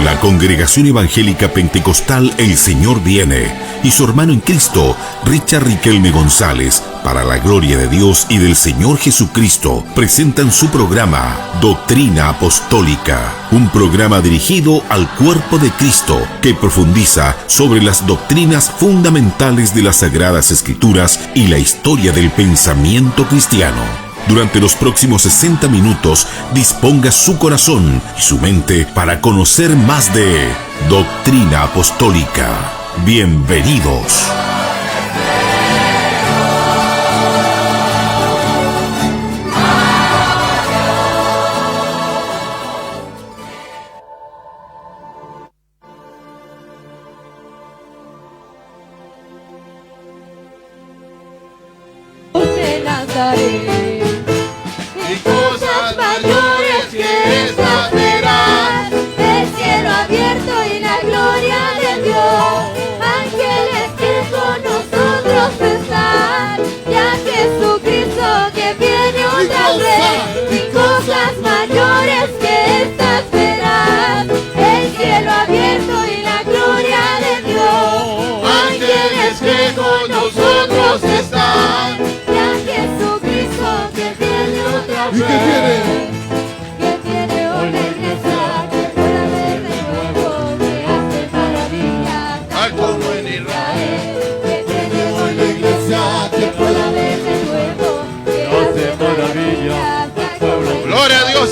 la Congregación Evangélica Pentecostal El Señor Viene y su hermano en Cristo, Richard Riquelme González, para la gloria de Dios y del Señor Jesucristo, presentan su programa Doctrina Apostólica, un programa dirigido al cuerpo de Cristo que profundiza sobre las doctrinas fundamentales de las Sagradas Escrituras y la historia del pensamiento cristiano. Durante los próximos 60 minutos, disponga su corazón y su mente para conocer más de Doctrina Apostólica. Bienvenidos.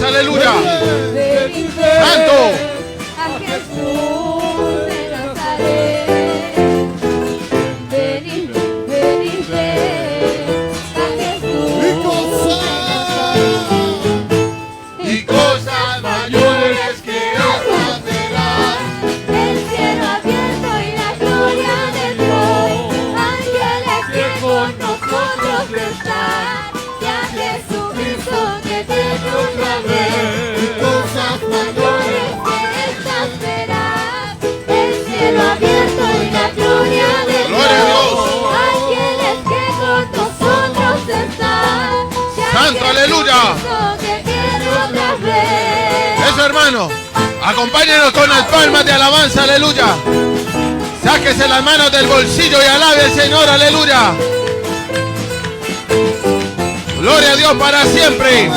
Aleluya. Santo. A Jesús de Nazaret. Venid, venid, a Jesús de Nazaret. Y cosas mayores que estas verán. El cielo abierto y la gloria de Dios. Ángeles que con nosotros están. Y a Jesucristo que tiene otra vez. Santo, aleluya. Eso, hermano, acompáñenos con las palmas de alabanza, aleluya. Sáquese las manos del bolsillo y alabe al Señor, aleluya. Gloria a Dios para siempre.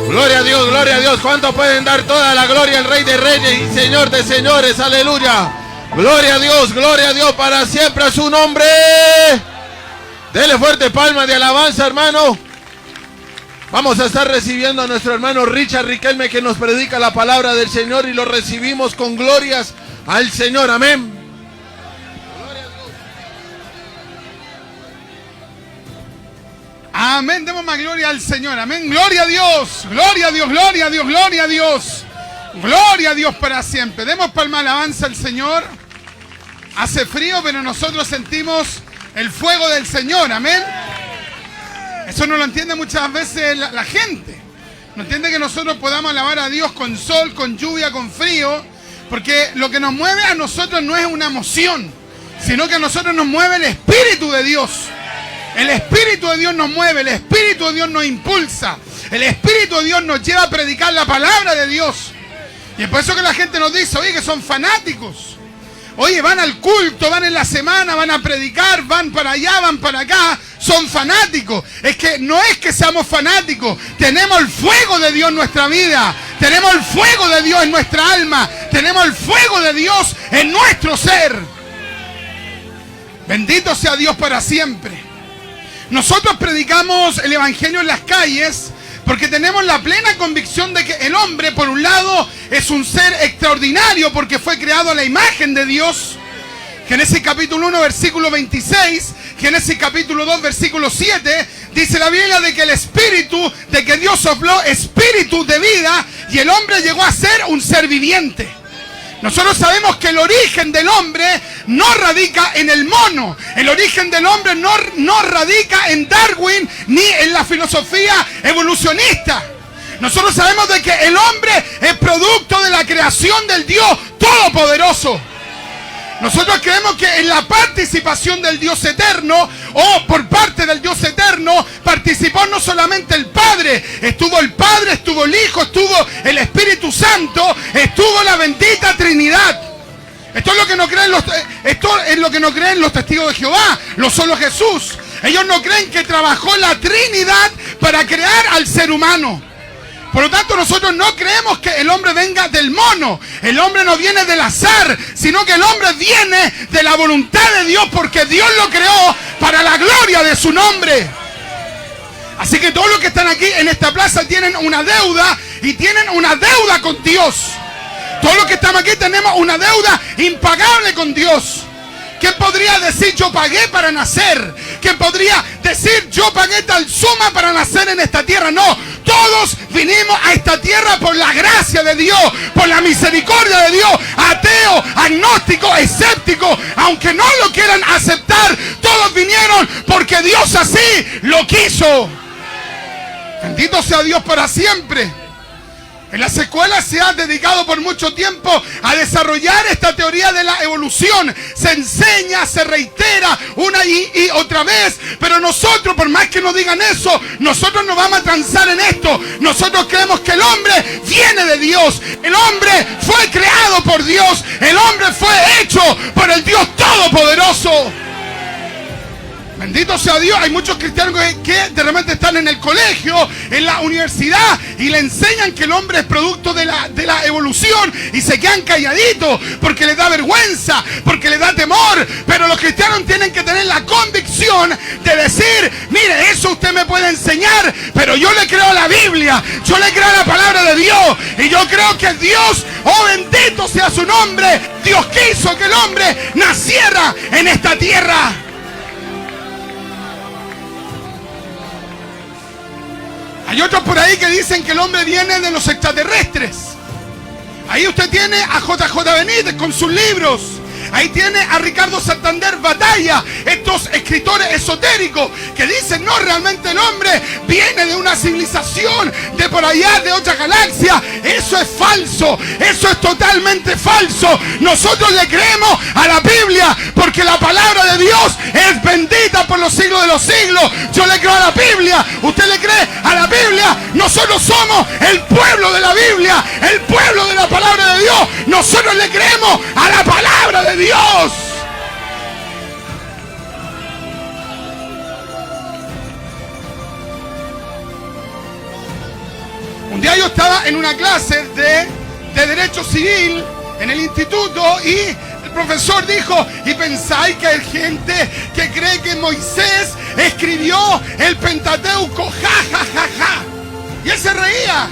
Gloria a Dios, gloria a Dios. ¿Cuántos pueden dar toda la gloria al Rey de Reyes y Señor de Señores? Aleluya. Gloria a Dios para siempre a su nombre. Dele fuerte palma de alabanza, hermano. Vamos a estar recibiendo a nuestro hermano Richard Riquelme, que nos predica la palabra del Señor, y lo recibimos con glorias al Señor. Amén. Amén, demos más gloria al Señor, amén, gloria a Dios, gloria a Dios, gloria a Dios, gloria a Dios, gloria a Dios para siempre. Demos palma de alabanza al Señor. Hace frío, pero nosotros sentimos el fuego del Señor, amén. Eso no lo entiende muchas veces la gente. No entiende que nosotros podamos alabar a Dios con sol, con lluvia, con frío, porque lo que nos mueve a nosotros no es una emoción, sino que a nosotros nos mueve el Espíritu de Dios. El Espíritu de Dios nos mueve, el Espíritu de Dios nos impulsa, el Espíritu de Dios nos lleva a predicar la palabra de Dios. Y es por eso que la gente nos dice, oye, que son fanáticos. Oye, van al culto, van en la semana, van a predicar, van para allá, van para acá, son fanáticos. Es que no es que seamos fanáticos, tenemos el fuego de Dios en nuestra vida, tenemos el fuego de Dios en nuestra alma, tenemos el fuego de Dios en nuestro ser. Bendito sea Dios para siempre. Nosotros predicamos el Evangelio en las calles porque tenemos la plena convicción de que el hombre, por un lado, es un ser extraordinario porque fue creado a la imagen de Dios. Génesis capítulo 1, versículo 26, Génesis capítulo 2, versículo 7, dice la Biblia de que el espíritu, de que Dios sopló espíritu de vida y el hombre llegó a ser un ser viviente. Nosotros sabemos que el origen del hombre no radica en el mono. El origen del hombre no radica en Darwin ni en la filosofía evolucionista. Nosotros sabemos de que el hombre es producto de la creación del Dios Todopoderoso. Nosotros creemos que en la participación del Dios eterno, o por parte del Dios eterno, participó no solamente el Padre, estuvo estuvo el Hijo, estuvo el Espíritu Santo, estuvo la bendita Trinidad. Esto es lo que no creen los testigos de Jehová, lo solo Jesús. Ellos no creen que trabajó la Trinidad para crear al ser humano. Por lo tanto, nosotros no creemos que el hombre venga del mono. El hombre no viene del azar, sino que el hombre viene de la voluntad de Dios, porque Dios lo creó para la gloria de su nombre. Así que todos los que están aquí en esta plaza tienen una deuda, y tienen una deuda con Dios. Todos los que estamos aquí tenemos una deuda impagable con Dios. ¿Quién podría decir yo pagué para nacer? ¿Quién podría decir yo pagué tal suma para nacer en esta tierra? No, todos vinimos a esta tierra por la gracia de Dios, por la misericordia de Dios. Ateo, agnóstico, escéptico, aunque no lo quieran aceptar, todos vinieron porque Dios así lo quiso. Bendito sea Dios para siempre. En las escuelas se ha dedicado por mucho tiempo a desarrollar esta teoría de la evolución. Se enseña, se reitera una y otra vez. Pero nosotros, por más que nos digan eso, nosotros no vamos a transar en esto. Nosotros creemos que el hombre viene de Dios. El hombre fue creado por Dios. El hombre fue hecho por el Dios Todopoderoso. Bendito sea Dios. Hay muchos cristianos que de repente están en el colegio, en la universidad, y le enseñan que el hombre es producto de la evolución, y se quedan calladitos porque les da vergüenza, porque les da temor. Pero los cristianos tienen que tener la convicción de decir: mire, eso usted me puede enseñar, pero yo le creo a la Biblia, yo le creo a la palabra de Dios, y yo creo que Dios, oh bendito sea su nombre, Dios quiso que el hombre naciera en esta tierra. Hay otros por ahí que dicen que el hombre viene de los extraterrestres. Ahí usted tiene a JJ Benítez con sus libros. Ahí tiene a Ricardo Santander Batalla, estos escritores esotéricos que dicen: no, realmente el hombre viene de una civilización de por allá, de otra galaxia. Eso es falso, eso es totalmente falso. Nosotros le creemos a la Biblia porque la palabra de Dios es bendita por los siglos de los siglos. Yo le creo a la Biblia, usted le cree a la Biblia. Nosotros somos el pueblo de la Biblia, el pueblo de la palabra de Dios. Nosotros le creemos a la palabra de Dios. Un día yo estaba en una clase de Derecho Civil en el instituto, y el profesor dijo: ¿y pensáis que hay gente que cree que Moisés escribió el Pentateuco? Ja, ja, ja, ja. Y él se reía.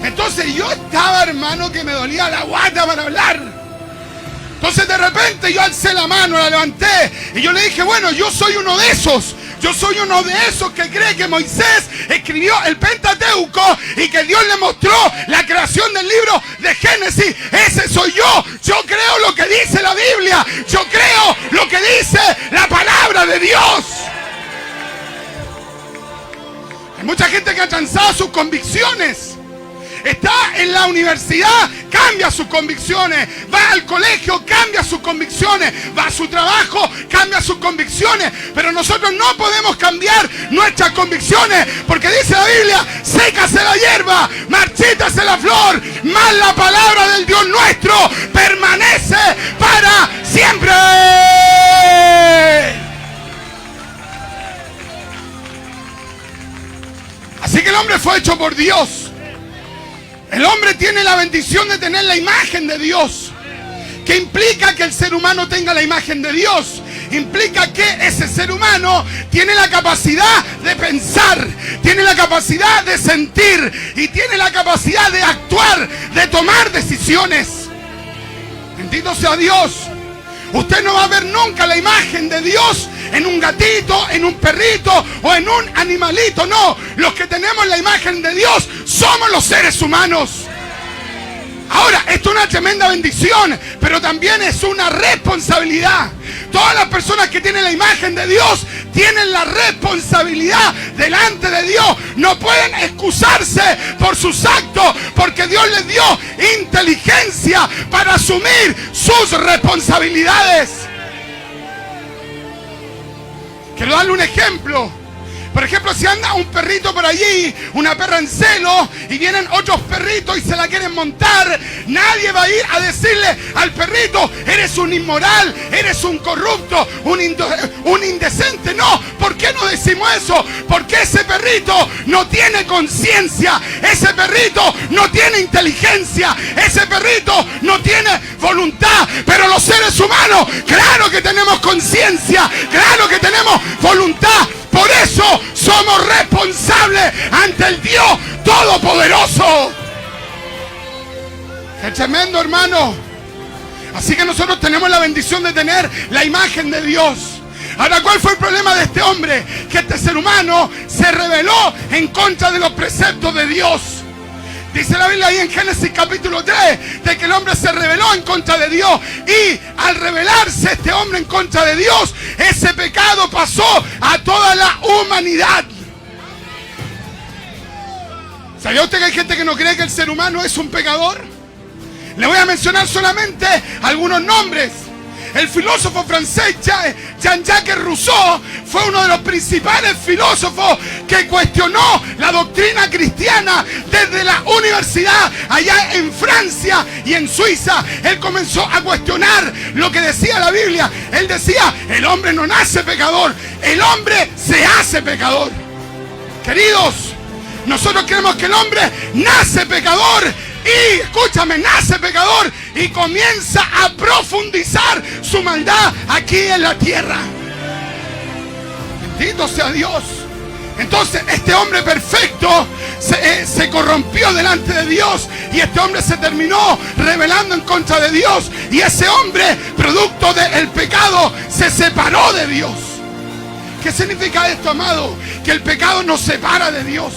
Entonces yo estaba, hermano, que me dolía la guata para hablar. Entonces de repente yo alcé la mano, la levanté, y yo le dije: bueno, yo soy uno de esos. Yo soy uno de esos que cree que Moisés escribió el Pentateuco y que Dios le mostró la creación del libro de Génesis. Ese soy yo. Yo creo lo que dice la Biblia. Yo creo lo que dice la palabra de Dios. Hay mucha gente que ha transado sus convicciones. Está en la universidad, cambia sus convicciones. Va al colegio, cambia sus convicciones. Va a su trabajo, cambia sus convicciones. Pero nosotros no podemos cambiar nuestras convicciones, porque dice la Biblia: sécase la hierba, marchítase la flor, mas la palabra del Dios nuestro permanece para siempre. Así que el hombre fue hecho por Dios. El hombre tiene la bendición de tener la imagen de Dios. ¿Qué implica que el ser humano tenga la imagen de Dios? Implica que ese ser humano tiene la capacidad de pensar, tiene la capacidad de sentir y tiene la capacidad de actuar, de tomar decisiones. Bendito sea Dios. Usted no va a ver nunca la imagen de Dios en un gatito, en un perrito o en un animalito. No, los que tenemos la imagen de Dios somos los seres humanos. Ahora, esto es una tremenda bendición, pero también es una responsabilidad. Todas las personas que tienen la imagen de Dios tienen la responsabilidad delante de Dios. No pueden excusarse por sus actos, porque Dios les dio inteligencia para asumir sus responsabilidades. Quiero darle un ejemplo. Por ejemplo, si anda un perrito por allí, una perra en celo, y vienen otros perritos y se la quieren montar, nadie va a ir a decirle al perrito, eres un inmoral, eres un corrupto, un indecente. No, ¿por qué no decimos eso? Porque ese perrito no tiene conciencia, ese perrito no tiene inteligencia, ese perrito no tiene voluntad. Pero los seres humanos, claro que tenemos conciencia, claro que tenemos voluntad. Por eso somos responsables ante el Dios Todopoderoso. ¡Qué tremendo, hermano! Así que nosotros tenemos la bendición de tener la imagen de Dios. Ahora, ¿cuál fue el problema de este hombre? Que este ser humano se rebeló en contra de los preceptos de Dios. Dice la Biblia ahí en Génesis capítulo 3, de que el hombre se rebeló en contra de Dios. Y al rebelarse este hombre en contra de Dios, ese pecado pasó a toda la humanidad. ¿Sabía usted que hay gente que no cree que el ser humano es un pecador? Le voy a mencionar solamente algunos nombres. El filósofo francés Jean-Jacques Rousseau fue uno de los principales filósofos que cuestionó la doctrina cristiana desde la universidad allá en Francia y en Suiza. Él comenzó a cuestionar lo que decía la Biblia. Él decía, el hombre no nace pecador, el hombre se hace pecador. Queridos, nosotros creemos que el hombre nace pecador. Y escúchame, nace pecador y comienza a profundizar su maldad aquí en la tierra. Bendito sea Dios. Entonces este hombre perfecto se corrompió delante de Dios, y este hombre se terminó rebelando en contra de Dios, y ese hombre, producto del pecado, se separó de Dios. ¿Qué significa esto, amado? Que el pecado nos separa de Dios.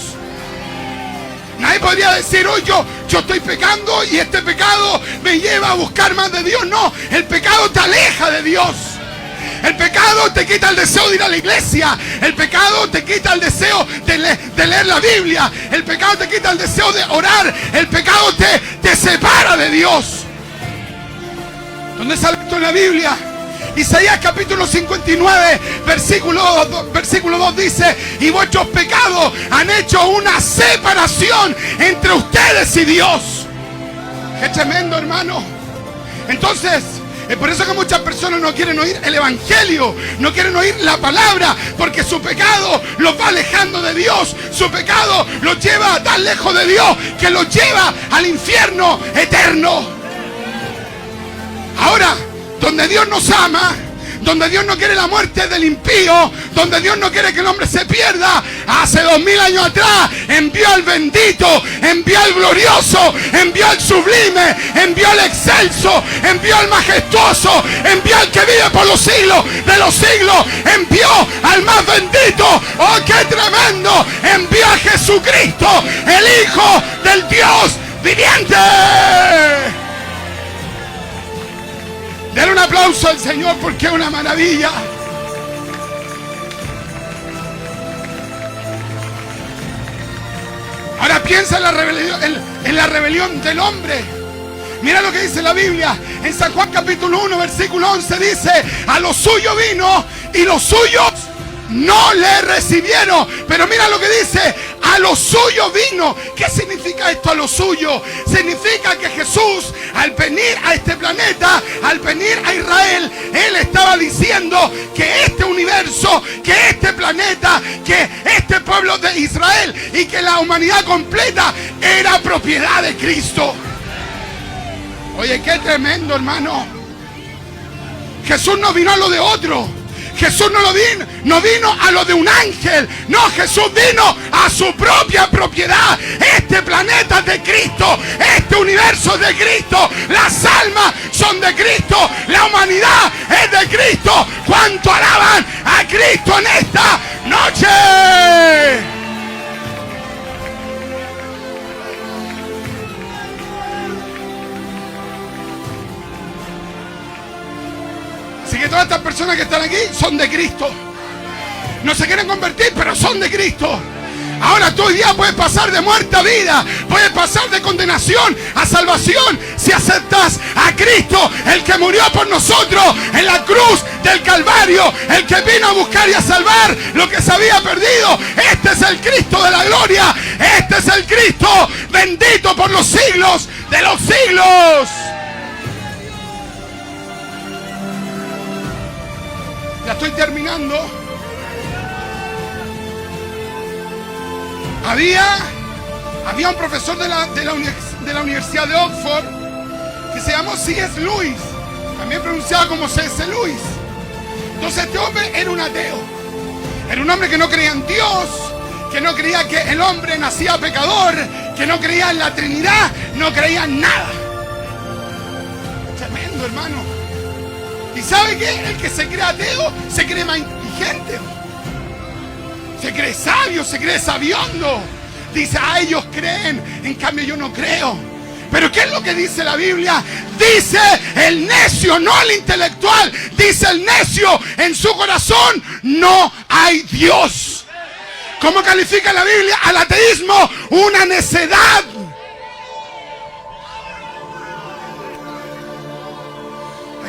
Nadie podría decir, oh, yo estoy pecando y este pecado me lleva a buscar más de Dios. No, el pecado te aleja de Dios. El pecado te quita el deseo de ir a la iglesia. El pecado te quita el deseo de leer la Biblia. El pecado te quita el deseo de orar. El pecado te separa de Dios. ¿Dónde sale esto en la Biblia? Isaías capítulo 59, versículo 2 dice, y vuestros pecados han hecho una separación entre ustedes y Dios. ¡Qué tremendo, hermano! Entonces, es por eso que muchas personas no quieren oír el evangelio, no quieren oír la palabra, porque su pecado los va alejando de Dios. Su pecado los lleva tan lejos de Dios que los lleva al infierno eterno. Ahora, donde Dios nos ama, donde Dios no quiere la muerte del impío, donde Dios no quiere que el hombre se pierda, hace 2000 años atrás envió al bendito, envió al glorioso, envió al sublime, envió al excelso, envió al majestuoso, envió al que vive por los siglos de los siglos, envió al más bendito. ¡Oh, qué tremendo! Envió a Jesucristo, el Hijo del Dios viviente. Denle un aplauso al Señor, porque es una maravilla. Ahora piensa en la rebelión del hombre. Mira lo que dice la Biblia. En San Juan capítulo 1, versículo 11 dice, a los suyos vino y los suyos no le recibieron. Pero mira lo que dice, a lo suyo vino. ¿Qué significa esto, a lo suyo? Significa que Jesús, al venir a este planeta, al venir a Israel, Él estaba diciendo que este universo, que este planeta, que este pueblo de Israel y que la humanidad completa era propiedad de Cristo. Oye, qué tremendo, hermano. Jesús no vino a lo de otro. Jesús no vino a lo de un ángel. No, Jesús vino a su propia propiedad. Este planeta es de Cristo. Este universo es de Cristo. Las almas son de Cristo. La humanidad es de Cristo. ¿Cuánto alaban a Cristo en esta noche? Así que todas estas personas que están aquí son de Cristo. No se quieren convertir, pero son de Cristo. Ahora tú hoy día puedes pasar de muerte a vida, puedes pasar de condenación a salvación si aceptas a Cristo, el que murió por nosotros en la cruz del Calvario, el que vino a buscar y a salvar lo que se había perdido. Este es el Cristo de la gloria, este es el Cristo bendito por los siglos de los siglos. Ya estoy terminando. Había un profesor de la Universidad de Oxford que se llamó C.S. Lewis, también pronunciado como C.S. Lewis. Entonces este hombre era un ateo, era un hombre que no creía en Dios, que no creía que el hombre nacía pecador, que no creía en la Trinidad, no creía en nada. Tremendo, hermano. ¿Y sabe qué? El que se cree ateo se cree más inteligente, se cree sabio, se cree sabiondo. Dice, ellos creen, en cambio yo no creo. Pero ¿qué es lo que dice la Biblia? Dice el necio, no el intelectual. Dice el necio, en su corazón no hay Dios. ¿Cómo califica la Biblia al ateísmo? Una necedad.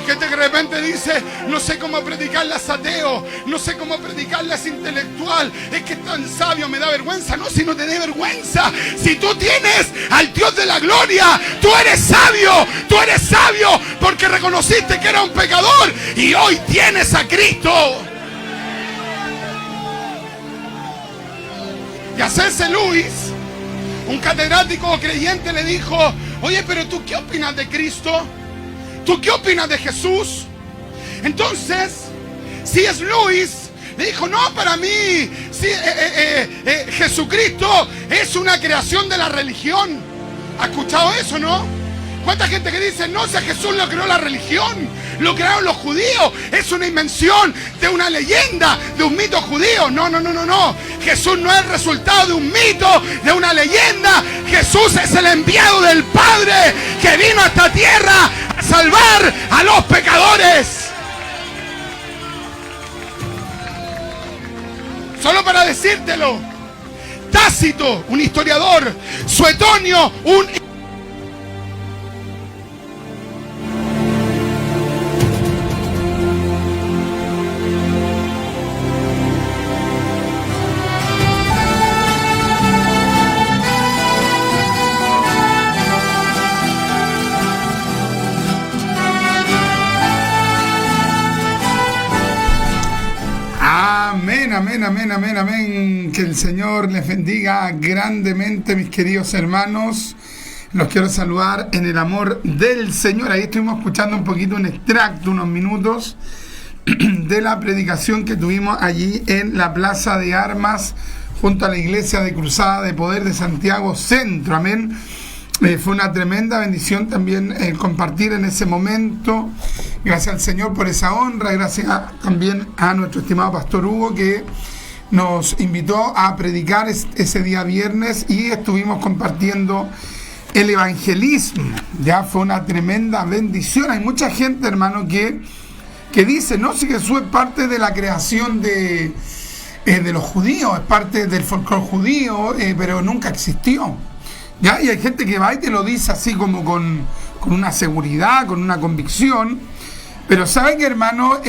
Gente que de repente dice, no sé cómo predicarle a ateo, no sé cómo predicarle a intelectual, es que es tan sabio, me da vergüenza. No, si no te dé vergüenza, si tú tienes al Dios de la gloria, tú eres sabio porque reconociste que era un pecador y hoy tienes a Cristo. Y a C.S. Lewis, un catedrático creyente, le dijo, oye, pero ¿tú qué opinas de Cristo? ¿Tú qué opinas de Jesús? Entonces, C.S. Lewis le dijo, no, para mí Jesucristo es una creación de la religión. ¿Ha escuchado eso, no? ¿Cuánta gente que dice, no, si a Jesús lo creó la religión, lo crearon los judíos, es una invención de una leyenda, de un mito judío? No. Jesús no es el resultado de un mito, de una leyenda. Jesús es el enviado del Padre que vino a esta tierra a salvar a los pecadores. Solo para decírtelo, Tácito, un historiador, Suetonio, un... Amén. Que el Señor les bendiga grandemente, mis queridos hermanos. Los quiero saludar en el amor del Señor. Ahí estuvimos escuchando un poquito, un extracto, unos minutos de la predicación que tuvimos allí en la Plaza de Armas, junto a la Iglesia de Cruzada de Poder de Santiago Centro. Amén. Fue una tremenda bendición también compartir en ese momento. Gracias al Señor por esa honra. Gracias también a nuestro estimado Pastor Hugo, que nos invitó a predicar ese día viernes y estuvimos compartiendo el evangelismo. Ya fue una tremenda bendición. Hay mucha gente, hermano, que dice, no, si Jesús es parte de la creación de los judíos, es parte del folclore judío, pero nunca existió. ¿Ya? Y hay gente que va y te lo dice así como con una seguridad, con una convicción. Pero ¿saben qué, hermano?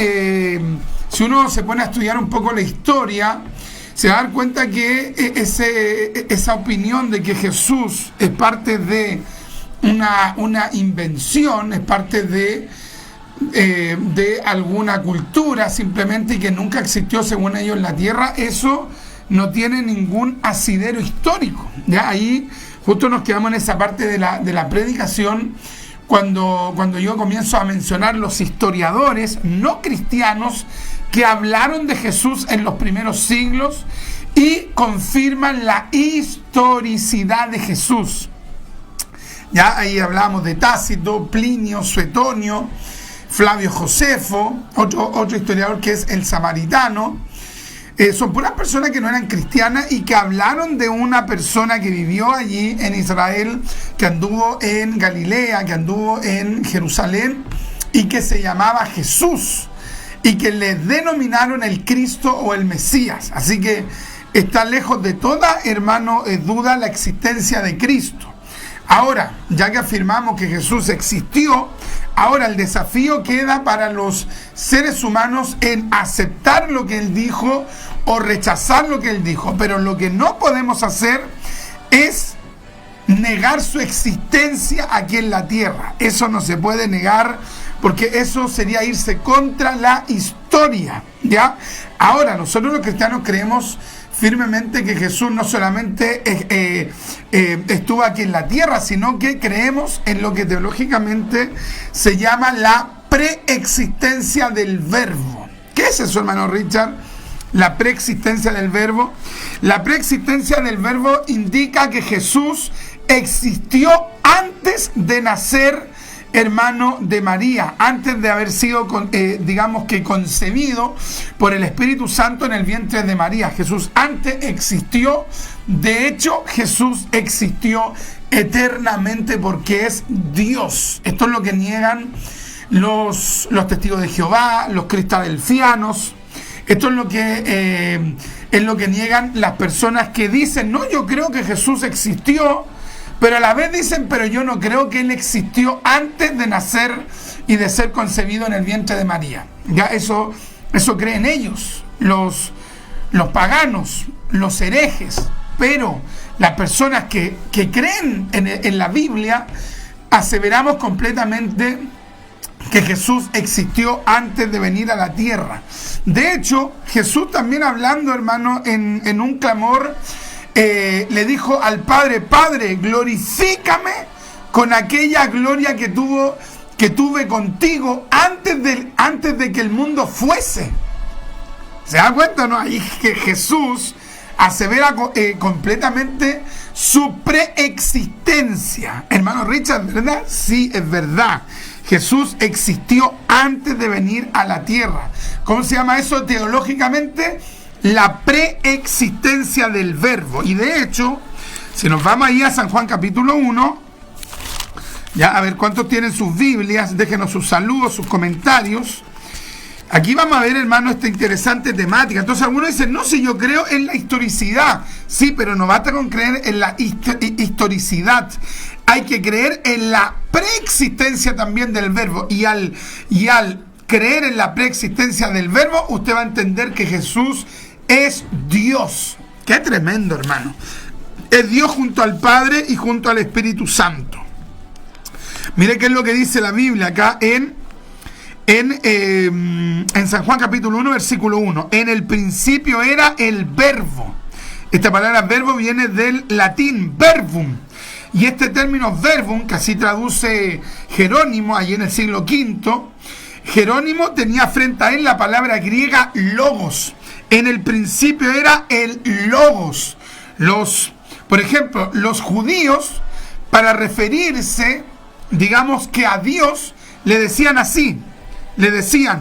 Si uno se pone a estudiar un poco la historia, se va a dar cuenta que esa opinión de que Jesús es parte de una invención, es parte de alguna cultura simplemente, y que nunca existió según ellos en la tierra, eso no tiene ningún asidero histórico. ¿Ya? Ahí justo nos quedamos en esa parte de la predicación, cuando yo comienzo a mencionar los historiadores no cristianos que hablaron de Jesús en los primeros siglos y confirman la historicidad de Jesús. Ya ahí hablamos de Tácito, Plinio, Suetonio, Flavio Josefo, otro historiador que es el Samaritano. Son puras personas que no eran cristianas y que hablaron de una persona que vivió allí en Israel, que anduvo en Galilea, que anduvo en Jerusalén y que se llamaba Jesús, y que le denominaron el Cristo o el Mesías. Así que está lejos de toda, hermano, duda la existencia de Cristo. Ahora, ya que afirmamos que Jesús existió, ahora el desafío queda para los seres humanos en aceptar lo que Él dijo o rechazar lo que Él dijo. Pero lo que no podemos hacer es negar su existencia aquí en la tierra. Eso no se puede negar, porque eso sería irse contra la historia, ¿ya? Ahora, nosotros los cristianos creemos firmemente que Jesús no solamente estuvo aquí en la tierra, sino que creemos en lo que teológicamente se llama la preexistencia del verbo. ¿Qué es eso, hermano Richard? La preexistencia del verbo. La preexistencia del verbo indica que Jesús existió antes de nacer, hermano, de María, antes de haber sido, digamos que concebido por el Espíritu Santo en el vientre de María. Jesús antes existió. De hecho, Jesús existió eternamente porque es Dios. Esto es lo que niegan los testigos de Jehová, los cristadelfianos. Esto es lo que niegan las personas que dicen, no, yo creo que Jesús existió, pero a la vez dicen, pero yo no creo que Él existió antes de nacer y de ser concebido en el vientre de María. Ya eso creen ellos, los paganos, los herejes. Pero las personas que creen en la Biblia, aseveramos completamente que Jesús existió antes de venir a la tierra. De hecho, Jesús también hablando, hermano, en un clamor, le dijo al Padre, Padre, glorifícame con aquella gloria que tuve contigo antes de que el mundo fuese. ¿Se da cuenta, no? Ahí que Jesús asevera completamente su preexistencia. Hermano Richard, ¿verdad? Sí, es verdad. Jesús existió antes de venir a la tierra. ¿Cómo se llama eso teológicamente? La preexistencia del verbo. Y de hecho, si nos vamos ahí a San Juan capítulo 1, ya a ver cuántos tienen sus Biblias, déjenos sus saludos, sus comentarios. Aquí vamos a ver, hermano, esta interesante temática. Entonces algunos dicen, no, si yo creo en la historicidad. Sí, pero no basta con creer en la historicidad. Hay que creer en la preexistencia también del verbo. Y al creer en la preexistencia del verbo, usted va a entender que Jesús es Dios. Qué tremendo, hermano. Es Dios junto al Padre y junto al Espíritu Santo. Mire qué es lo que dice la Biblia acá en San Juan capítulo 1, versículo 1. En el principio era el verbo. Esta palabra verbo viene del latín verbum. Y este término verbum, que así traduce Jerónimo, allí en el siglo V, Jerónimo tenía frente a él la palabra griega logos. En el principio era el logos. Por ejemplo, los judíos, para referirse, digamos que a Dios, le decían así. Le decían,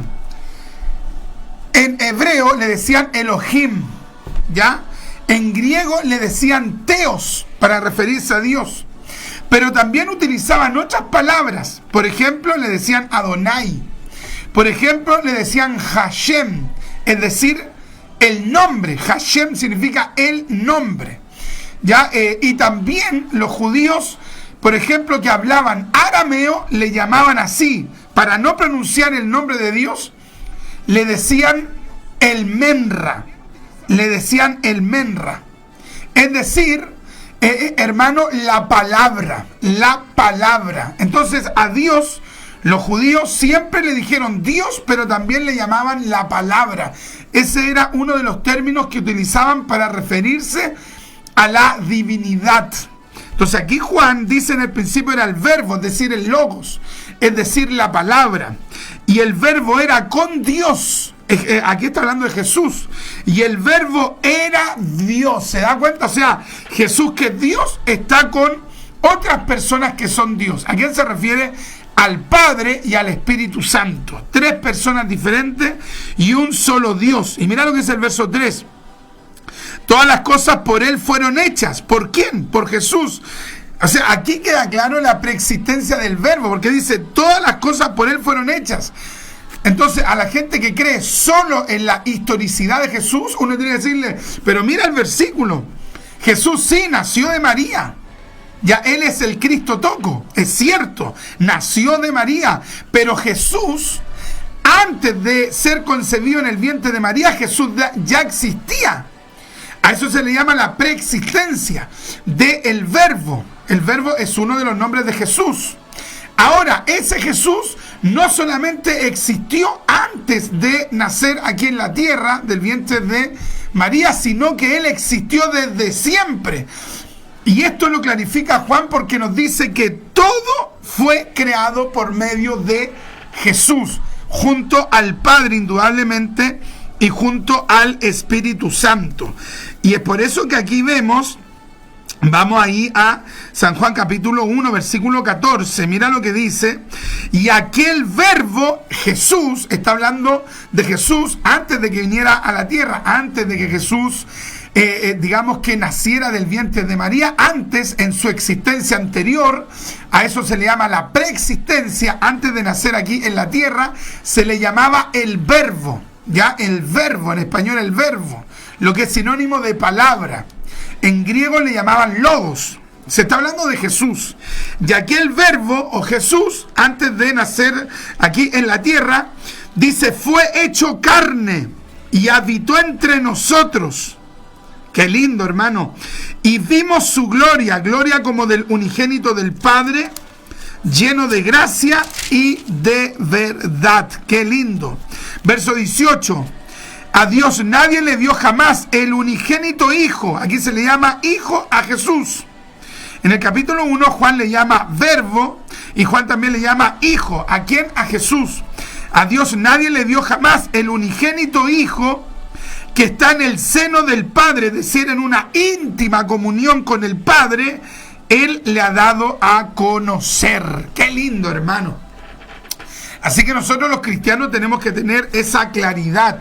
en hebreo le decían Elohim, ¿ya? En griego le decían Theos, para referirse a Dios. Pero también utilizaban otras palabras. Por ejemplo, le decían Adonai. Por ejemplo, le decían Hashem, es decir, el nombre. Hashem significa el nombre, ¿ya? Y también los judíos, por ejemplo, que hablaban arameo, le llamaban así. Para no pronunciar el nombre de Dios, le decían el Menra. Le decían el Menra. Es decir, hermano, la palabra. La palabra. Entonces, a Dios, los judíos siempre le dijeron Dios, pero también le llamaban la palabra. Ese era uno de los términos que utilizaban para referirse a la divinidad. Entonces aquí Juan dice en el principio era el verbo, es decir, el logos, es decir, la palabra. Y el verbo era con Dios. Aquí está hablando de Jesús. Y el verbo era Dios. ¿Se da cuenta? O sea, Jesús, que es Dios, está con otras personas que son Dios. ¿A quién se refiere? Al Padre y al Espíritu Santo. 3 personas diferentes y un solo Dios. Y mira lo que dice el verso 3. Todas las cosas por Él fueron hechas. ¿Por quién? Por Jesús. O sea, aquí queda claro la preexistencia del verbo, porque dice, todas las cosas por Él fueron hechas. Entonces, a la gente que cree solo en la historicidad de Jesús, uno tiene que decirle, pero mira el versículo. Jesús sí nació de María. Ya Él es el Cristo toco. Es cierto, nació de María. Pero Jesús, antes de ser concebido en el vientre de María, Jesús ya existía. A eso se le llama la preexistencia del Verbo. El Verbo es uno de los nombres de Jesús. Ahora, ese Jesús no solamente existió antes de nacer aquí en la tierra, del vientre de María, sino que Él existió desde siempre. Y esto lo clarifica Juan porque nos dice que todo fue creado por medio de Jesús, junto al Padre indudablemente y junto al Espíritu Santo. Y es por eso que aquí vemos, vamos ahí a San Juan capítulo 1, versículo 14. Mira lo que dice. Y aquel Verbo, Jesús, está hablando de Jesús antes de que viniera a la tierra, antes de que Jesús, digamos que naciera del vientre de María, antes, en su existencia anterior, a eso se le llama la preexistencia, antes de nacer aquí en la tierra, se le llamaba el Verbo. Ya, el Verbo, en español el Verbo, lo que es sinónimo de palabra. En griego le llamaban logos. Se está hablando de Jesús. Y aquel Verbo, o Jesús, antes de nacer aquí en la tierra, dice, fue hecho carne y habitó entre nosotros. Qué lindo, hermano. Y vimos su gloria, gloria como del unigénito del Padre, lleno de gracia y de verdad. Qué lindo. Verso 18. A Dios nadie le dio jamás el unigénito Hijo. Aquí se le llama Hijo a Jesús. En el capítulo 1 Juan le llama Verbo y Juan también le llama Hijo. ¿A quién? A Jesús. A Dios nadie le dio jamás el unigénito Hijo que está en el seno del Padre, es decir, en una íntima comunión con el Padre. Él le ha dado a conocer. Qué lindo, hermano. Así que nosotros los cristianos tenemos que tener esa claridad.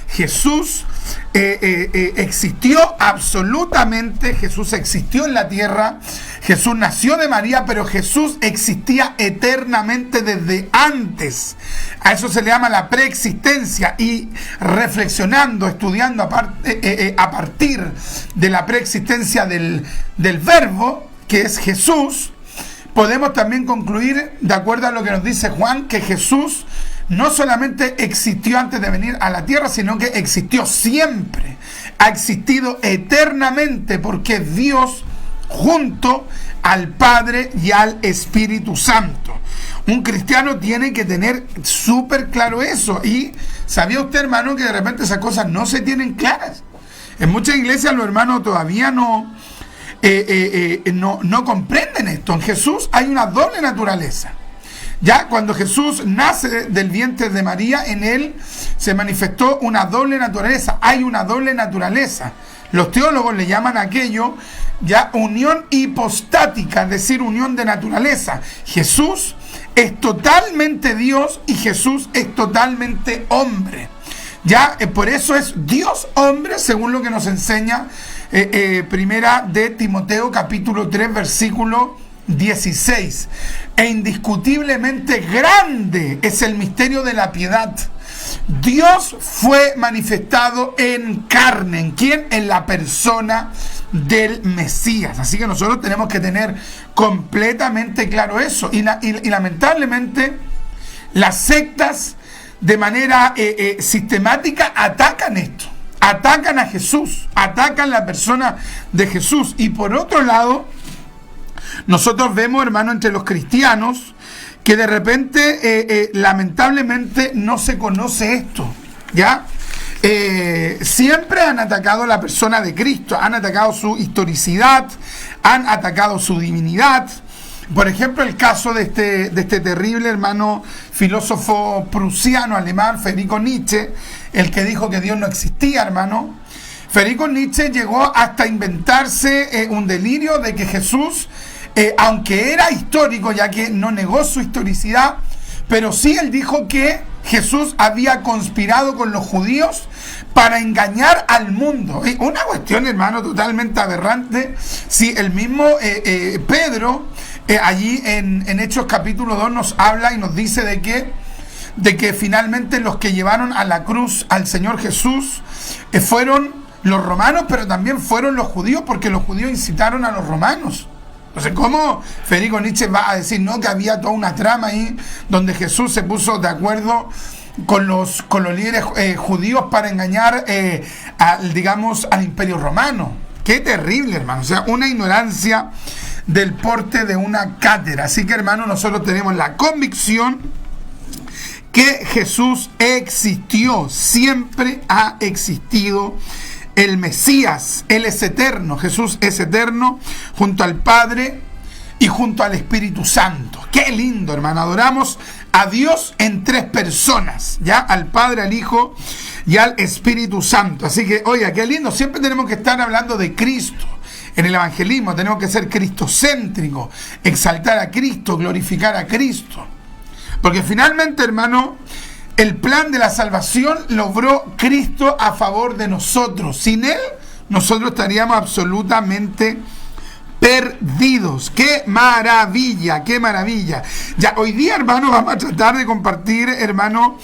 Jesús existió absolutamente, Jesús existió en la tierra, Jesús nació de María, pero Jesús existía eternamente desde antes. A eso se le llama la preexistencia, y reflexionando, estudiando a partir de la preexistencia del Verbo, que es Jesús, podemos también concluir, de acuerdo a lo que nos dice Juan, que Jesús no solamente existió antes de venir a la tierra, sino que existió siempre. Ha existido eternamente porque es Dios junto al Padre y al Espíritu Santo. Un cristiano tiene que tener súper claro eso. Y ¿sabía usted, hermano, que de repente esas cosas no se tienen claras? En muchas iglesias los hermanos todavía no comprenden esto. En Jesús hay una doble naturaleza. Ya cuando Jesús nace del vientre de María, en él se manifestó una doble naturaleza. Hay una doble naturaleza. Los teólogos le llaman aquello ya unión hipostática, es decir, unión de naturaleza. Jesús es totalmente Dios y Jesús es totalmente hombre. Ya por eso es Dios hombre, según lo que nos enseña primera de Timoteo capítulo 3 versículo 16. E indiscutiblemente grande es el misterio de la piedad. Dios fue manifestado en carne. ¿En quién? En la persona del Mesías. Así que nosotros tenemos que tener completamente claro eso. Y lamentablemente las sectas de manera sistemática atacan esto. Atacan a Jesús. Atacan la persona de Jesús. Y por otro lado, nosotros vemos, hermano, entre los cristianos que de repente, lamentablemente, no se conoce esto, ¿ya? Siempre han atacado a la persona de Cristo, han atacado su historicidad, han atacado su divinidad. Por ejemplo, el caso de este terrible, hermano, filósofo prusiano alemán, Friedrich Nietzsche, el que dijo que Dios no existía, hermano. Friedrich Nietzsche llegó hasta inventarse un delirio de que Jesús, aunque era histórico, ya que no negó su historicidad, pero sí él dijo que Jesús había conspirado con los judíos para engañar al mundo. Una cuestión, hermano, totalmente aberrante. Sí, el mismo Pedro, allí en Hechos capítulo 2 nos habla y nos dice de que de que finalmente los que llevaron a la cruz al Señor Jesús fueron los romanos, pero también fueron los judíos, porque los judíos incitaron a los romanos. Entonces, ¿cómo Federico Nietzsche va a decir no, que había toda una trama ahí donde Jesús se puso de acuerdo con los líderes judíos para engañar al imperio romano? Qué terrible, hermano. O sea, una ignorancia del porte de una cátedra. Así que, hermano, nosotros tenemos la convicción que Jesús existió, siempre ha existido. El Mesías, Él es eterno, Jesús es eterno, junto al Padre y junto al Espíritu Santo. Qué lindo, hermano. Adoramos a Dios en 3 personas, ya, al Padre, al Hijo y al Espíritu Santo. Así que, oiga, qué lindo. Siempre tenemos que estar hablando de Cristo. En el evangelismo tenemos que ser cristocéntricos, exaltar a Cristo, glorificar a Cristo. Porque finalmente, hermano, el plan de la salvación logró Cristo a favor de nosotros. Sin Él, nosotros estaríamos absolutamente perdidos. ¡Qué maravilla! ¡Qué maravilla! Ya, hoy día, hermano, vamos a tratar de compartir, hermano,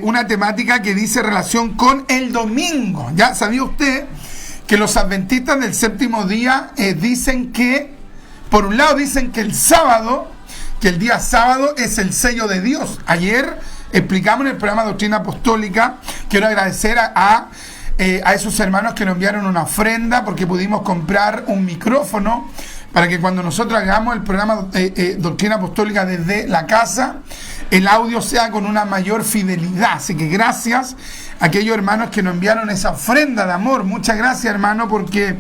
una temática que dice relación con el domingo. ¿Ya sabía usted que los adventistas del séptimo día dicen que, por un lado, dicen que el día sábado es el sello de Dios? Ayer explicamos en el programa Doctrina Apostólica. Quiero agradecer a esos hermanos que nos enviaron una ofrenda, porque pudimos comprar un micrófono para que cuando nosotros hagamos el programa Doctrina Apostólica desde la casa, el audio sea con una mayor fidelidad. Así que gracias a aquellos hermanos que nos enviaron esa ofrenda de amor. Muchas gracias, hermano, porque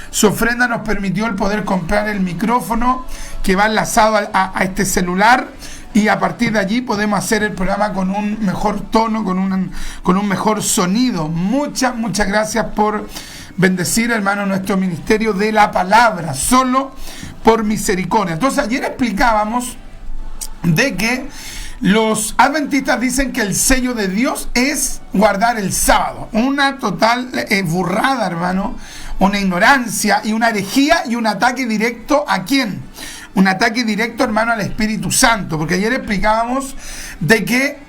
su ofrenda nos permitió el poder comprar el micrófono que va enlazado a este celular, y a partir de allí podemos hacer el programa con un mejor tono, con un mejor sonido. Muchas gracias por bendecir, hermano, nuestro ministerio de la palabra, solo por misericordia. Entonces, ayer explicábamos de que los adventistas dicen que el sello de Dios es guardar el sábado. Una total burrada, hermano, una ignorancia y una herejía y un ataque directo ¿a quién? Un ataque directo, hermano, al Espíritu Santo, porque ayer explicábamos de que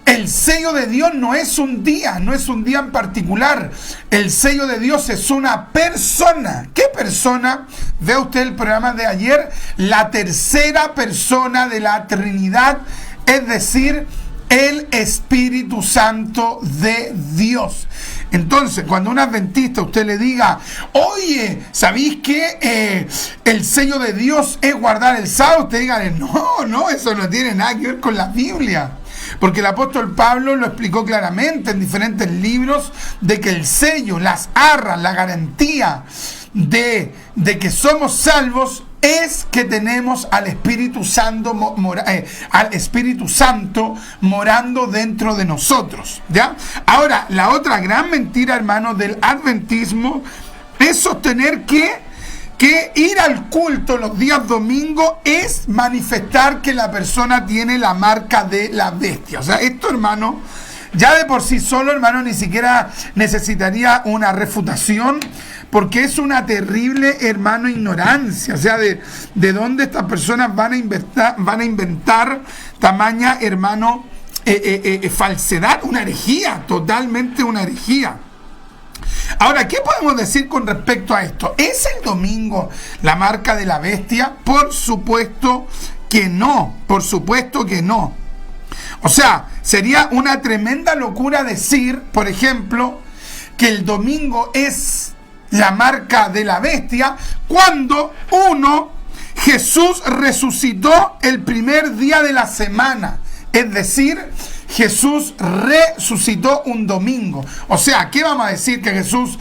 el sello de Dios no es un día en particular. El sello de Dios es una persona. ¿Qué persona? Vea usted el programa de ayer, la tercera persona de la Trinidad, es decir, el Espíritu Santo de Dios. Entonces, cuando un adventista usted le diga, oye, ¿sabéis que el sello de Dios es guardar el sábado? Usted dígale, no, eso no tiene nada que ver con la Biblia. Porque el apóstol Pablo lo explicó claramente en diferentes libros, de que el sello, las arras, la garantía de que somos salvos es que tenemos al Espíritu Santo morando dentro de nosotros, ¿ya? Ahora, la otra gran mentira, hermano, del adventismo es sostener que ir al culto los días domingos es manifestar que la persona tiene la marca de la bestia. O sea, esto, hermano, ya de por sí solo, hermano, ni siquiera necesitaría una refutación, porque es una terrible, hermano, ignorancia. O sea, de dónde estas personas van a inventar tamaña, hermano, falsedad, una herejía, totalmente una herejía. Ahora, ¿qué podemos decir con respecto a esto? ¿Es el domingo la marca de la bestia? Por supuesto que no, por supuesto que no. O sea, sería una tremenda locura decir, por ejemplo, que el domingo es la marca de la bestia, cuando Jesús resucitó el primer día de la semana. Es decir, Jesús resucitó un domingo. O sea, ¿qué vamos a decir? ¿Que Jesús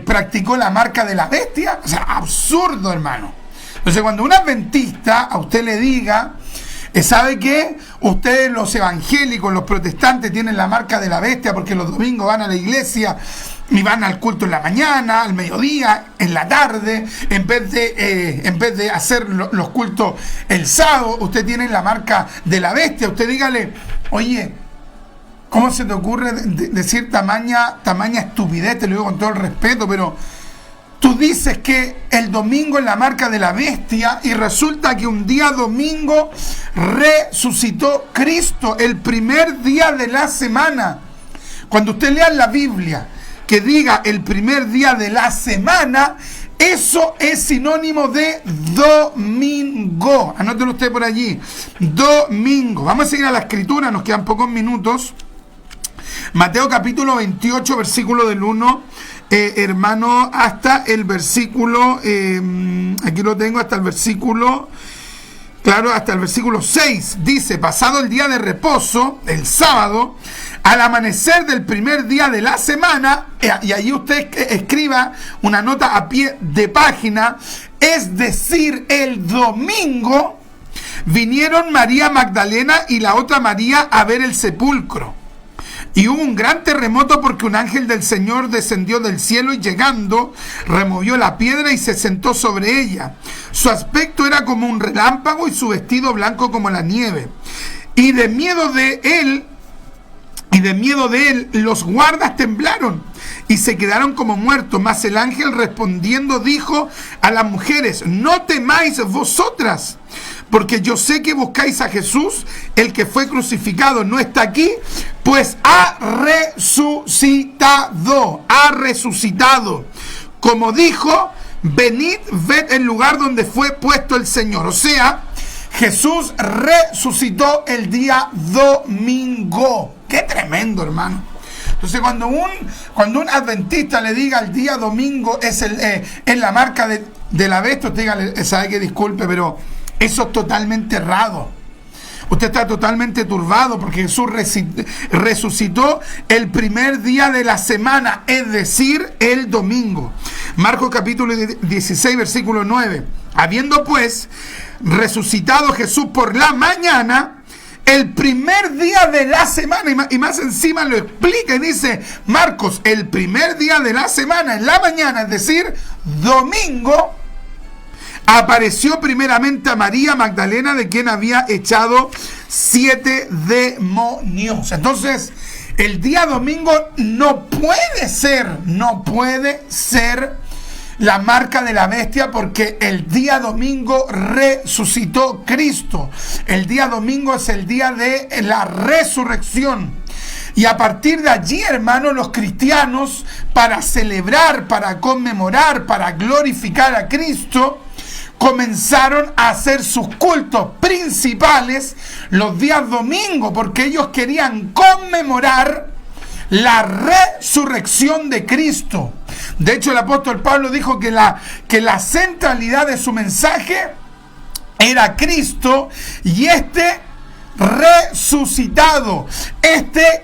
practicó la marca de la bestia? O sea, absurdo, hermano. Entonces, cuando un adventista a usted le diga, ¿sabe qué? Ustedes, los evangélicos, los protestantes, tienen la marca de la bestia porque los domingos van a la iglesia y van al culto en la mañana, al mediodía, en la tarde, en vez de hacer los cultos el sábado. Usted tiene la marca de la bestia. Usted dígale, oye, ¿cómo se te ocurre decir tamaña estupidez? Te lo digo con todo el respeto, pero Tú dices que el domingo es la marca de la bestia y resulta que un día domingo resucitó Cristo, el primer día de la semana. Cuando usted lea en la Biblia que diga el primer día de la semana, eso es sinónimo de domingo. Anótelo usted por allí. Domingo. Vamos a seguir a la escritura, nos quedan pocos minutos. Mateo capítulo 28, versículo del 1, hermano, hasta el versículo, aquí lo tengo, hasta el versículo, claro, hasta el versículo 6. Dice, pasado el día de reposo, el sábado, al amanecer del primer día de la semana, y allí usted escriba una nota a pie de página, es decir, el domingo, vinieron María Magdalena y la otra María a ver el sepulcro. Y hubo un gran terremoto porque un ángel del Señor descendió del cielo y llegando, removió la piedra y se sentó sobre ella. Su aspecto era como un relámpago y su vestido blanco como la nieve. Y de miedo de él, los guardas temblaron y se quedaron como muertos. Mas el ángel respondiendo dijo a las mujeres, no temáis vosotras, porque yo sé que buscáis a Jesús, el que fue crucificado, no está aquí, pues ha resucitado. Como dijo, venid, ved el lugar donde fue puesto el Señor. O sea, Jesús resucitó el día domingo. ¡Qué tremendo, hermano! Entonces, cuando un adventista le diga el día domingo es la marca de la bestia, usted diga, sabe que disculpe, pero eso es totalmente errado. Usted está totalmente turbado porque Jesús resucitó el primer día de la semana, es decir, el domingo. Marcos capítulo 16, versículo 9. Habiendo pues resucitado Jesús por la mañana, el primer día de la semana, y más encima lo explica y dice Marcos, el primer día de la semana, en la mañana, es decir, domingo, apareció primeramente a María Magdalena, de quien había echado 7 demonios. Entonces, el día domingo no puede ser la marca de la bestia, porque el día domingo resucitó Cristo. El día domingo es el día de la resurrección. Y a partir de allí, hermanos, los cristianos, para celebrar, para conmemorar, para glorificar a Cristo, comenzaron a hacer sus cultos principales los días domingos, porque ellos querían conmemorar la resurrección de Cristo. De hecho, el apóstol Pablo dijo que la centralidad de su mensaje era Cristo y resucitado,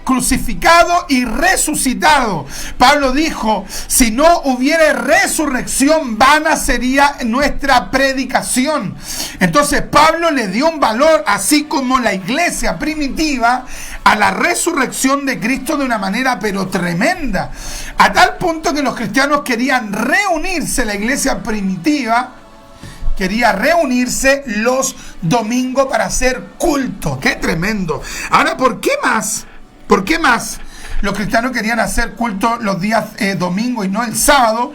crucificado y resucitado. Pablo dijo, si no hubiera resurrección, vana sería nuestra predicación. Entonces Pablo le dio un valor, así como la iglesia primitiva, a la resurrección de Cristo de una manera pero tremenda, a tal punto que los cristianos querían reunirse. La iglesia primitiva quería reunirse los domingos para hacer culto. ¡Qué tremendo! Ahora, ¿por qué más los cristianos querían hacer culto los días domingos y no el sábado?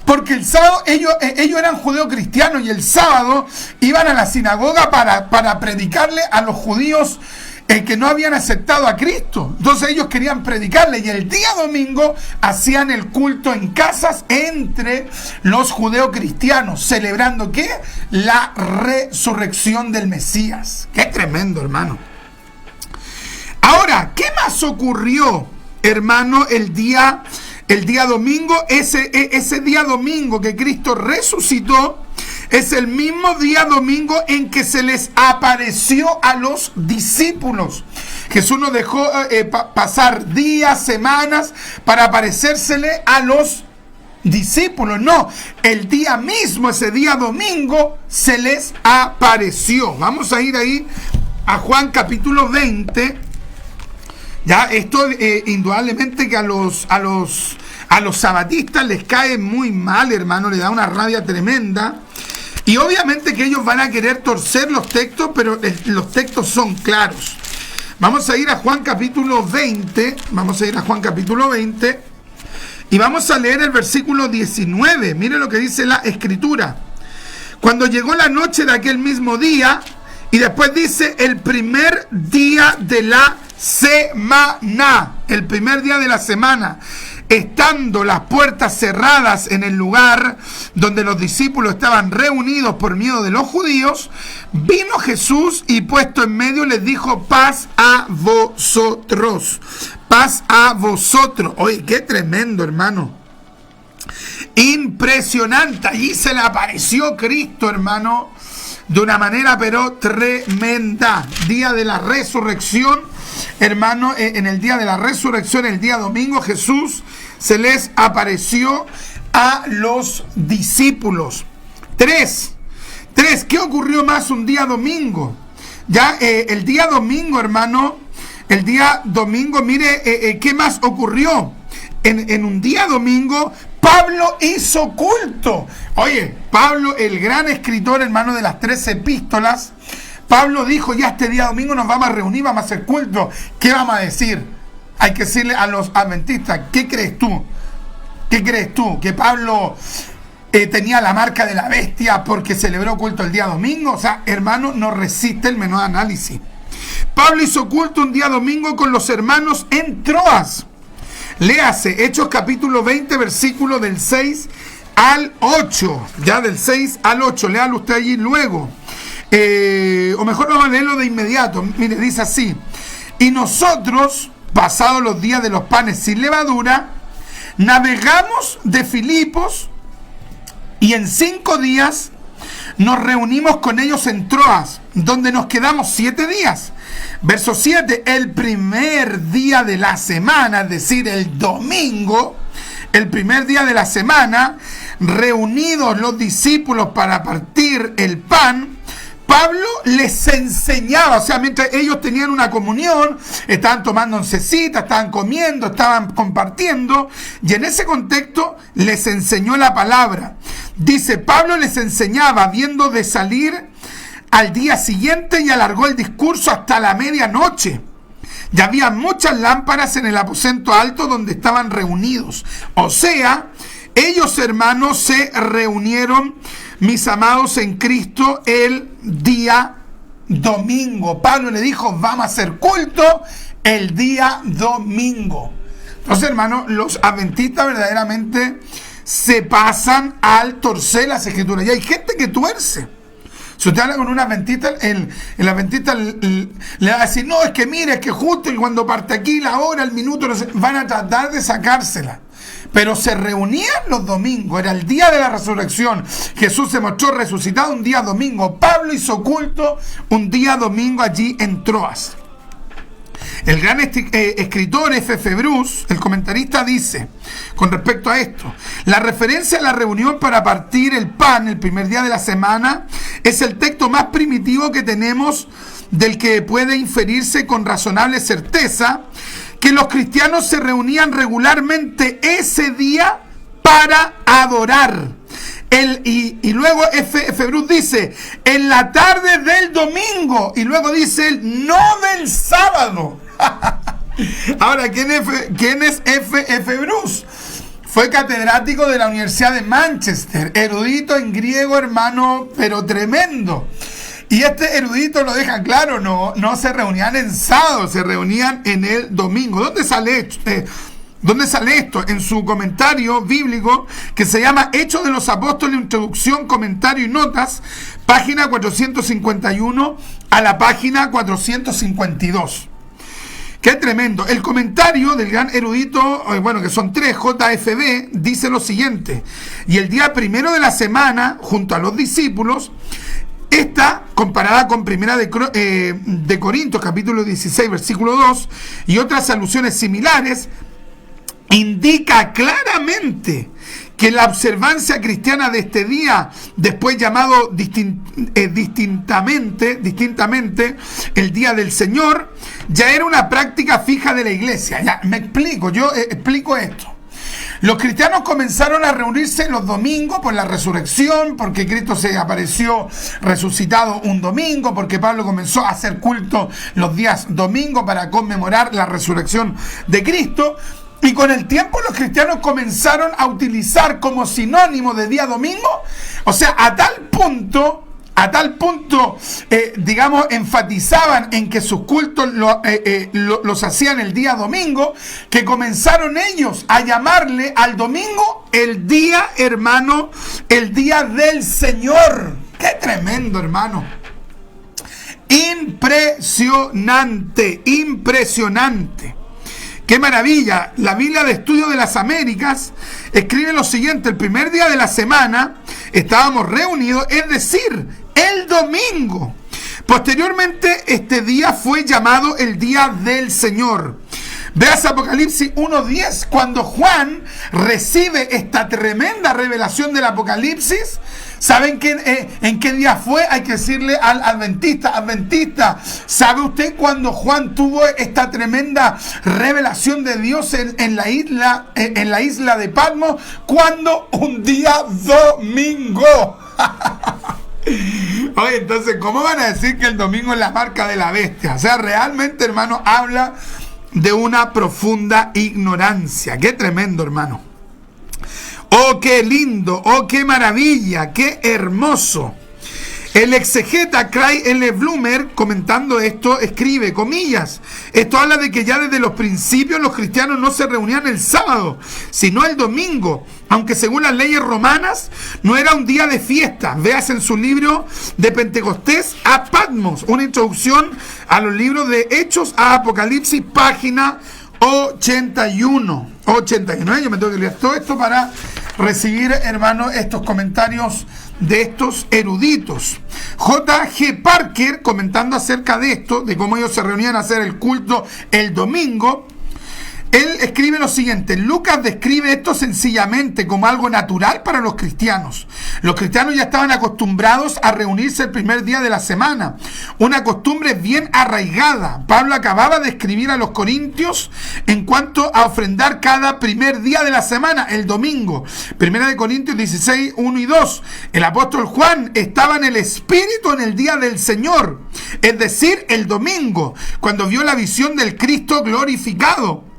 Porque el sábado ellos eran judeocristianos y el sábado iban a la sinagoga para predicarle a los judíos que no habían aceptado a Cristo. Entonces ellos querían predicarle, y el día domingo hacían el culto en casas entre los judeocristianos, celebrando ¿qué? La resurrección del Mesías. ¡Qué tremendo, hermano! Ahora, ¿qué más ocurrió, hermano, el día domingo? Ese día domingo que Cristo resucitó es el mismo día domingo en que se les apareció a los discípulos. Jesús no dejó pasar días, semanas para aparecérsele a los discípulos. No, el día mismo, ese día domingo, se les apareció. Vamos a ir ahí a Juan capítulo 20. Ya, esto indudablemente que a los sabatistas les cae muy mal, hermano, le da una rabia tremenda. Y obviamente que ellos van a querer torcer los textos, pero los textos son claros. Vamos a ir a Juan capítulo 20. Y vamos a leer el versículo 19. Mire lo que dice la Escritura. Cuando llegó la noche de aquel mismo día, y después dice el primer día de la semana, el primer día de la semana, estando las puertas cerradas en el lugar donde los discípulos estaban reunidos por miedo de los judíos, vino Jesús y puesto en medio les dijo: paz a vosotros, paz a vosotros. Oye, qué tremendo, hermano. Impresionante. Allí se le apareció Cristo, hermano, de una manera pero tremenda. Día de la resurrección, hermano, en el día de la resurrección, el día domingo, Jesús se les apareció a los discípulos. Tres, ¿qué ocurrió más un día domingo? Ya el día domingo, hermano, el día domingo, mire, ¿qué más ocurrió? En un día domingo, Pablo hizo culto. Oye, Pablo, el gran escritor, hermano, de las 13 epístolas, Pablo dijo: ya este día domingo nos vamos a reunir, vamos a hacer culto. ¿Qué vamos a decir? Hay que decirle a los adventistas: ¿qué crees tú? ¿Qué crees tú? ¿Que Pablo tenía la marca de la bestia porque celebró culto el día domingo? O sea, hermano, no resiste el menor análisis. Pablo hizo culto un día domingo con los hermanos en Troas. Léase Hechos capítulo 20, versículo del 6 al 8. Ya del 6 al 8. Léalo usted allí luego. O mejor vamos a leerlo de inmediato. Mire, dice así: y nosotros, pasados los días de los panes sin levadura, navegamos de Filipos, y en 5 días nos reunimos con ellos en Troas, donde nos quedamos 7 días. Verso 7, el primer día de la semana, es decir, el domingo, el primer día de la semana, reunidos los discípulos para partir el pan, Pablo les enseñaba, o sea, mientras ellos tenían una comunión, estaban tomando oncecita, estaban comiendo, estaban compartiendo, y en ese contexto les enseñó la palabra. Dice, Pablo les enseñaba, habiendo de salir al día siguiente, y alargó el discurso hasta la medianoche. Ya había muchas lámparas en el aposento alto donde estaban reunidos. O sea, ellos, hermanos, se reunieron, mis amados en Cristo, el día domingo. Pablo le dijo: vamos a hacer culto el día domingo. Entonces, hermanos, los adventistas verdaderamente se pasan al torcer las escrituras. Y hay gente que tuerce. Si usted habla con un adventista, el adventista le va a decir: no, es que mire, es que justo y cuando parte aquí, la hora, el minuto, no sé, van a tratar de sacársela. Pero se reunían los domingos, era el día de la resurrección. Jesús se mostró resucitado un día domingo. Pablo hizo culto un día domingo allí en Troas. El gran escritor F.F. Bruce, el comentarista, dice con respecto a esto: la referencia a la reunión para partir el pan el primer día de la semana es el texto más primitivo que tenemos, del que puede inferirse con razonable certeza que los cristianos se reunían regularmente ese día para adorar. Y luego F. Bruce dice: en la tarde del domingo, y luego dice él: no del sábado. Ahora, ¿quién es F. Bruce? Fue catedrático de la Universidad de Manchester, erudito en griego, hermano, pero tremendo. Y este erudito lo deja claro: no se reunían en sábado, se reunían en el domingo. ¿Dónde sale esto? En su comentario bíblico que se llama Hechos de los Apóstoles, Introducción, Comentario y Notas, página 451 a la página 452. ¡Qué tremendo! El comentario del gran erudito, bueno, que son 3, JFB, dice lo siguiente: y el día primero de la semana, junto a los discípulos, esta, comparada con Primera de Corintios, capítulo 16, versículo 2, y otras alusiones similares, indica claramente que la observancia cristiana de este día, después llamado distintamente el Día del Señor, ya era una práctica fija de la iglesia. Ya, me explico, yo explico esto. Los cristianos comenzaron a reunirse los domingos por la resurrección, porque Cristo se apareció resucitado un domingo, porque Pablo comenzó a hacer culto los días domingos para conmemorar la resurrección de Cristo. Y con el tiempo los cristianos comenzaron a utilizar como sinónimo de día domingo, o sea, a tal punto, digamos, enfatizaban en que sus cultos los hacían el día domingo, que comenzaron ellos a llamarle al domingo el día, hermano, el día del Señor. ¡Qué tremendo, hermano! Impresionante, impresionante. ¡Qué maravilla! La Biblia de Estudio de las Américas escribe lo siguiente: el primer día de la semana estábamos reunidos, es decir, el domingo. Posteriormente, este día fue llamado el Día del Señor. Veas Apocalipsis 1:10, cuando Juan recibe esta tremenda revelación del Apocalipsis. ¿Saben en qué día fue? Hay que decirle al adventista, ¿sabe usted cuando Juan tuvo esta tremenda revelación de Dios en la isla de Patmos? Cuando un día domingo. Oye, entonces, ¿cómo van a decir que el domingo es la marca de la bestia? O sea, realmente, hermano, habla de una profunda ignorancia. Qué tremendo, hermano. Oh, qué lindo, oh, qué maravilla, qué hermoso. El exegeta Craig L. Bloomer, comentando esto, escribe, comillas, esto habla de que ya desde los principios los cristianos no se reunían el sábado, sino el domingo, aunque según las leyes romanas no era un día de fiesta. Veas en su libro de Pentecostés a Patmos, una introducción a los libros de Hechos a Apocalipsis, página 81. Yo me tengo que leer todo esto para recibir, hermano, estos comentarios de estos eruditos. J.G. Parker, comentando acerca de esto, de cómo ellos se reunían a hacer el culto el domingo, él escribe lo siguiente: Lucas describe esto sencillamente como algo natural para los cristianos. Los cristianos ya estaban acostumbrados a reunirse el primer día de la semana, una costumbre bien arraigada. Pablo acababa de escribir a los corintios en cuanto a ofrendar cada primer día de la semana, el domingo. Primera de Corintios 16, 1 y 2. El apóstol Juan estaba en el Espíritu en el día del Señor, es decir, el domingo, cuando vio la visión del Cristo glorificado.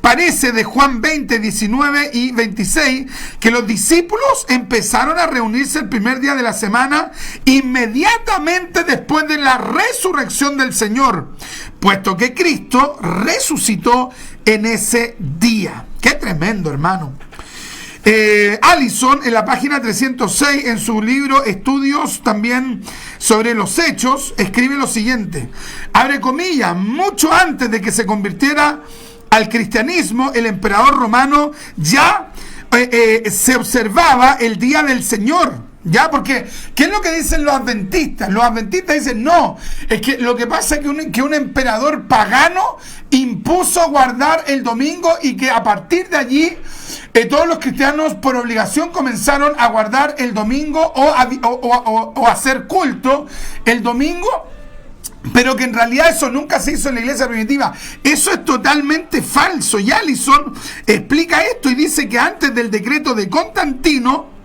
Parece de Juan 20, 19 y 26 que los discípulos empezaron a reunirse el primer día de la semana inmediatamente después de la resurrección del Señor, puesto que Cristo resucitó en ese día. ¡Qué tremendo, hermano! Allison, en la página 306, en su libro Estudios también sobre los Hechos, escribe lo siguiente, abre comillas: mucho antes de que se convirtiera al cristianismo, el emperador romano ya se observaba el día del Señor. ¿Ya? Porque, ¿qué es lo que dicen los adventistas? Los adventistas dicen, no, es que lo que pasa es que un emperador pagano impuso guardar el domingo y que a partir de allí todos los cristianos por obligación comenzaron a guardar el domingo o a hacer culto el domingo. Pero que en realidad eso nunca se hizo en la iglesia primitiva. Eso es totalmente falso. Y Allison explica esto y dice que antes del decreto de Constantino,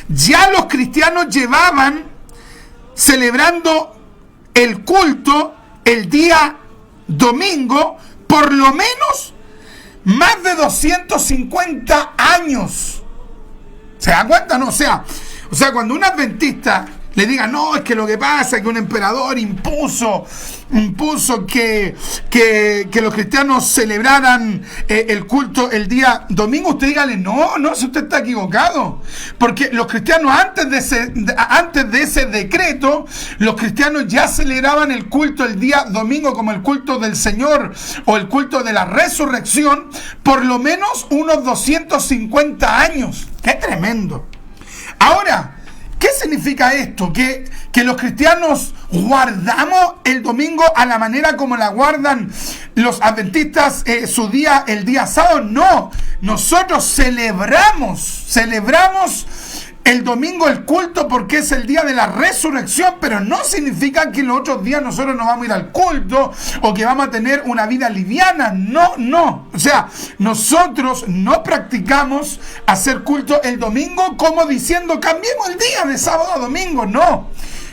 ya los cristianos llevaban celebrando el culto el día domingo por lo menos más de 250 años. ¿Se dan cuenta? No, o sea, cuando un adventista le diga, no, es que lo que pasa es que un emperador impuso que los cristianos celebraran el culto el día domingo, usted dígale, no, si usted está equivocado, porque los cristianos antes de ese decreto, los cristianos ya celebraban el culto el día domingo como el culto del Señor o el culto de la resurrección por lo menos unos 250 años. ¡Qué tremendo! Ahora, ¿qué significa esto? ¿Que los cristianos guardamos el domingo a la manera como la guardan los adventistas el día sábado? No, nosotros celebramos el domingo el culto porque es el día de la resurrección, pero no significa que los otros días nosotros no vamos a ir al culto o que vamos a tener una vida liviana. No. O sea, nosotros no practicamos hacer culto el domingo como diciendo cambiemos el día de sábado a domingo. No.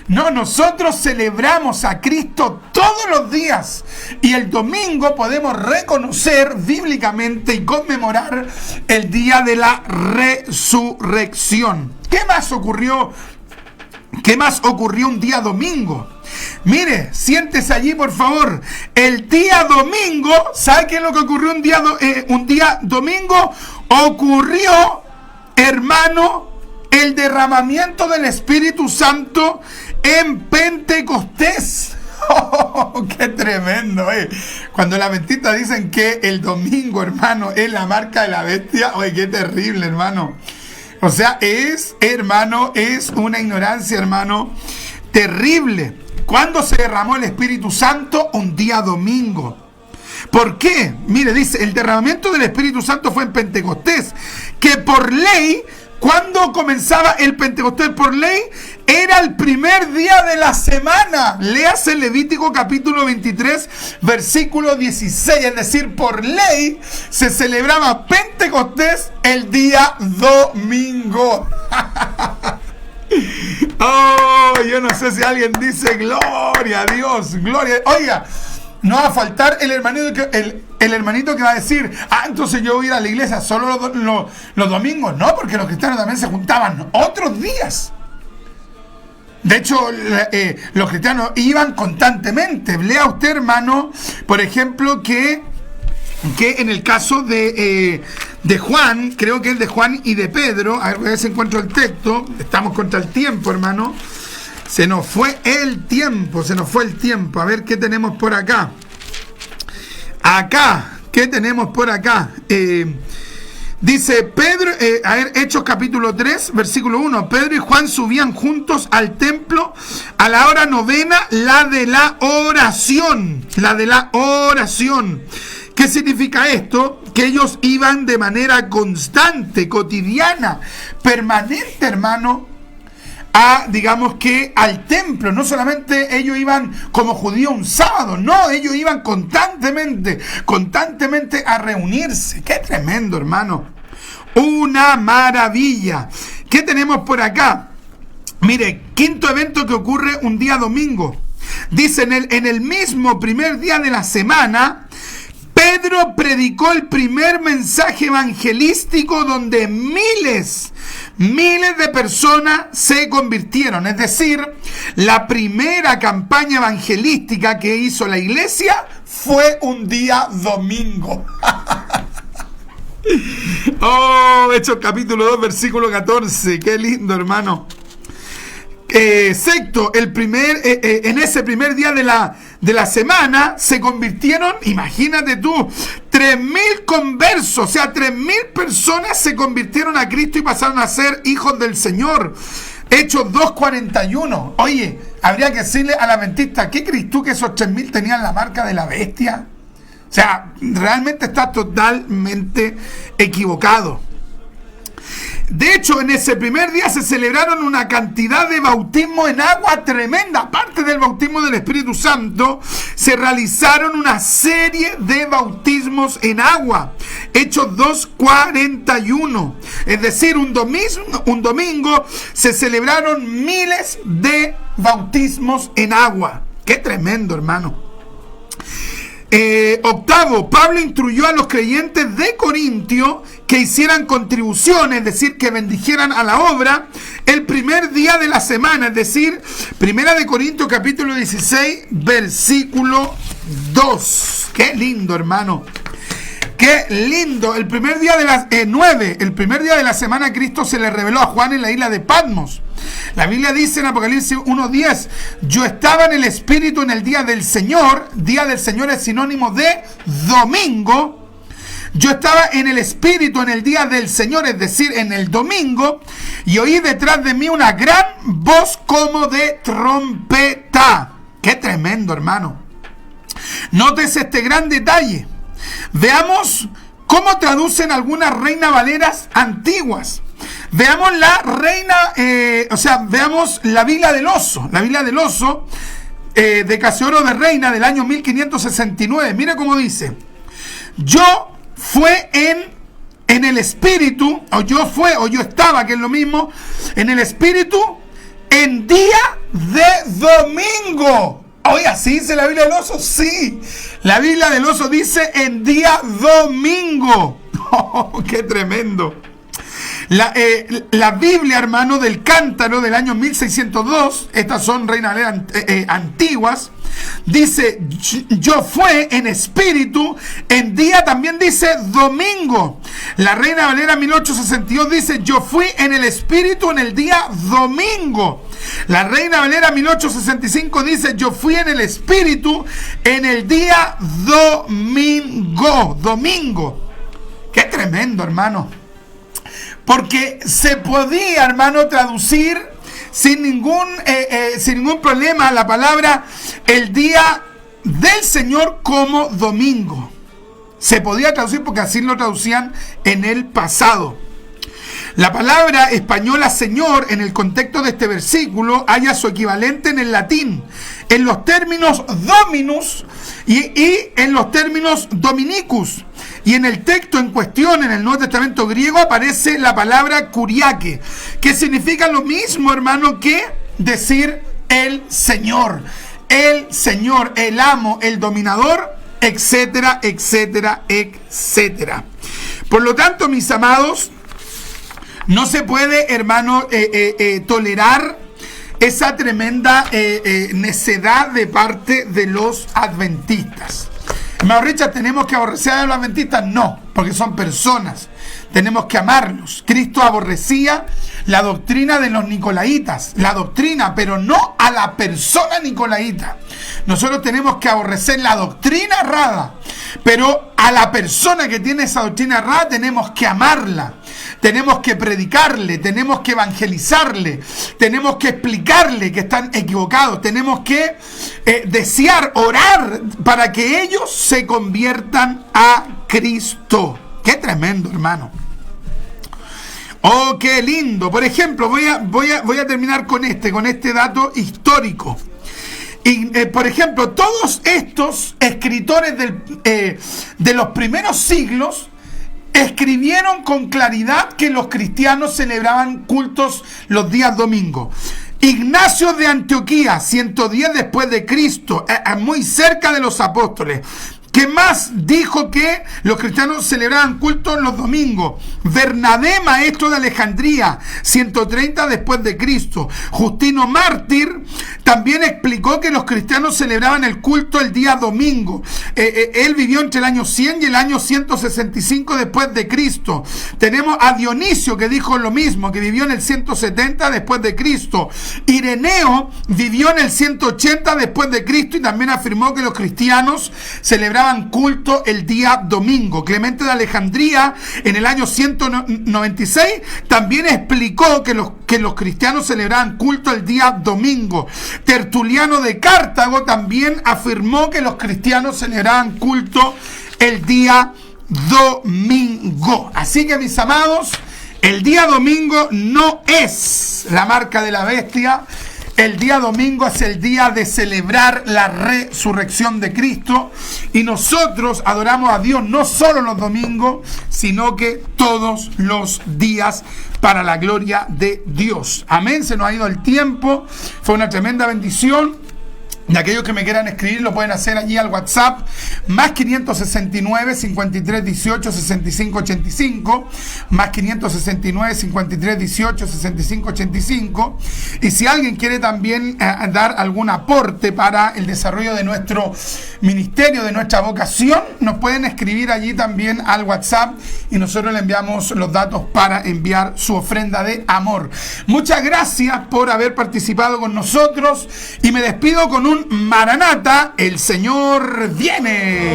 No, nosotros celebramos a Cristo todos los días. Y el domingo podemos reconocer bíblicamente y conmemorar el día de la resurrección. ¿Qué más ocurrió? ¿Qué más ocurrió un día domingo? Mire, siéntese allí, por favor. El día domingo, ¿sabe qué es lo que ocurrió un día domingo? Ocurrió, hermano, el derramamiento del Espíritu Santo en Pentecostés. Oh, ¡qué tremendo! Cuando las adventistas dicen que el domingo, hermano, es la marca de la bestia, oye, qué terrible, hermano. O sea, es una ignorancia, hermano, terrible. ¿Cuándo se derramó el Espíritu Santo? Un día domingo. ¿Por qué? Mire, dice, el derramamiento del Espíritu Santo fue en Pentecostés, que por ley, ¿cuándo comenzaba el Pentecostés? Por ley, era el primer día de la semana. Léase Levítico capítulo 23, versículo 16. Es decir, por ley se celebraba Pentecostés el día domingo. Oh, yo no sé si alguien dice gloria a Dios, gloria. Oiga, no va a faltar el hermanito que va a decir, entonces yo voy a ir a la iglesia solo los domingos. No, porque los cristianos también se juntaban otros días. De hecho, los cristianos iban constantemente. Lea usted, hermano, por ejemplo, que en el caso de Juan, creo que es de Juan y de Pedro, a ver si encuentro el texto, estamos contra el tiempo, hermano, se nos fue el tiempo, a ver qué tenemos por acá, ¿qué tenemos por acá? Dice Pedro, Hechos capítulo 3, versículo 1, Pedro y Juan subían juntos al templo a la hora novena, la de la oración. ¿Qué significa esto? Que ellos iban de manera constante, cotidiana, permanente, hermano, al templo. No solamente ellos iban como judíos un sábado, no, ellos iban constantemente a reunirse. ¡Qué tremendo, hermano! Una maravilla. ¿Qué tenemos por acá? Mire, quinto evento que ocurre un día domingo. Dice, en el mismo primer día de la semana, Pedro predicó el primer mensaje evangelístico donde miles de personas se convirtieron. Es decir, la primera campaña evangelística que hizo la iglesia fue un día domingo. Oh, Hechos capítulo 2, versículo 14. Qué lindo, hermano. Sexto, en ese primer día de la semana se convirtieron, imagínate tú, 3.000 conversos, o sea, 3.000 personas se convirtieron a Cristo y pasaron a ser hijos del Señor. Hechos 2:41. Oye, habría que decirle a la adventista, ¿qué crees tú que esos 3.000 tenían la marca de la bestia? O sea, realmente está totalmente equivocado. De hecho, en ese primer día se celebraron una cantidad de bautismos en agua tremenda. Aparte del bautismo del Espíritu Santo, se realizaron una serie de bautismos en agua. Hechos 2:41. Es decir, un domingo se celebraron miles de bautismos en agua. ¡Qué tremendo, hermano! Octavo, Pablo instruyó a los creyentes de Corintio que hicieran contribuciones, es decir, que bendijeran a la obra el primer día de la semana, es decir, Primera de Corintios capítulo 16, versículo 2. ¡Qué lindo, hermano! ¡Qué lindo! El primer día de la semana Cristo se le reveló a Juan en la isla de Patmos. La Biblia dice en Apocalipsis 1:10, yo estaba en el Espíritu en el día del Señor. Día del Señor es sinónimo de domingo. Yo estaba en el Espíritu en el día del Señor, es decir, en el domingo, y oí detrás de mí una gran voz como de trompeta. ¡Qué tremendo, hermano! Nótese este gran detalle. Veamos cómo traducen algunas Reina Valeras antiguas. Veamos veamos la Biblia del Oso. La Biblia del Oso de Casiodoro de Reina del año 1569. Mira cómo dice. Yo fue en el Espíritu, o yo estaba, que es lo mismo, en el Espíritu, en día de domingo. Oye, ¿así dice la Biblia del Oso? Sí. La Biblia del Oso dice en día domingo. Oh, ¡qué tremendo! La Biblia, hermano, del Cántaro del año 1602, estas son Reina Valera antiguas, dice, yo fue en espíritu, en día también dice domingo. La Reina Valera 1862 dice, yo fui en el espíritu en el día domingo. La Reina Valera 1865 dice, yo fui en el espíritu en el día domingo. Domingo. Qué tremendo, hermano. Porque se podía, hermano, traducir sin ningún problema la palabra el día del Señor como domingo. Se podía traducir porque así lo traducían en el pasado. La palabra española Señor en el contexto de este versículo halla su equivalente en el latín, en los términos dominus y en los términos dominicus. Y en el texto en cuestión, en el Nuevo Testamento griego, aparece la palabra kuriake, que significa lo mismo, hermano, que decir el Señor, el amo, el dominador, etcétera, etcétera, etcétera. Por lo tanto, mis amados, no se puede, hermano, tolerar esa tremenda necedad de parte de los adventistas. Hermano Richard, ¿tenemos que aborrecer a los adventistas? No, porque son personas. Tenemos que amarlos. Cristo aborrecía la doctrina de los nicolaitas, la doctrina, pero no a la persona nicolaita. Nosotros tenemos que aborrecer la doctrina errada, pero a la persona que tiene esa doctrina errada tenemos que amarla. Tenemos que predicarle, tenemos que evangelizarle, tenemos que explicarle que están equivocados, tenemos que desear, orar para que ellos se conviertan a Cristo. ¡Qué tremendo, hermano! ¡Oh, qué lindo! Por ejemplo, voy a terminar con este dato histórico. Y, por ejemplo, todos estos escritores de los primeros siglos escribieron con claridad que los cristianos celebraban cultos los días domingos. Ignacio de Antioquía, 110 después de Cristo, muy cerca de los apóstoles. ¿Qué más dijo que los cristianos celebraban cultos los domingos? Bernabé, maestro de Alejandría, 130 después de Cristo. Justino Mártir también explicó que los cristianos celebraban el culto el día domingo. Él vivió entre el año 100 y el año 165 después de Cristo. Tenemos a Dionisio, que dijo lo mismo, que vivió en el 170 después de Cristo. Ireneo vivió en el 180 después de Cristo y también afirmó que los cristianos celebraban culto el día domingo. Clemente de Alejandría, en el año 196, también explicó que los cristianos celebraban culto el día domingo. Tertuliano de Cartago también afirmó que los cristianos celebraban culto el día domingo. Así que, mis amados, el día domingo no es la marca de la bestia. El día domingo es el día de celebrar la resurrección de Cristo y nosotros adoramos a Dios no solo los domingos, sino que todos los días para la gloria de Dios. Amén, se nos ha ido el tiempo, fue una tremenda bendición. Y aquellos que me quieran escribir lo pueden hacer allí al WhatsApp, más 569 53 18 65 85, más 569 53 18 65 85. Y si alguien quiere también dar algún aporte para el desarrollo de nuestro ministerio, de nuestra vocación, nos pueden escribir allí también al WhatsApp y nosotros le enviamos los datos para enviar su ofrenda de amor. Muchas gracias por haber participado con nosotros y me despido con un Maranata, el Señor viene.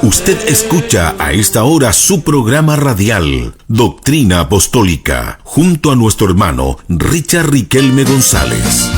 Usted escucha a esta hora su programa radial, Doctrina Apostólica, junto a nuestro hermano Richard Riquelme González.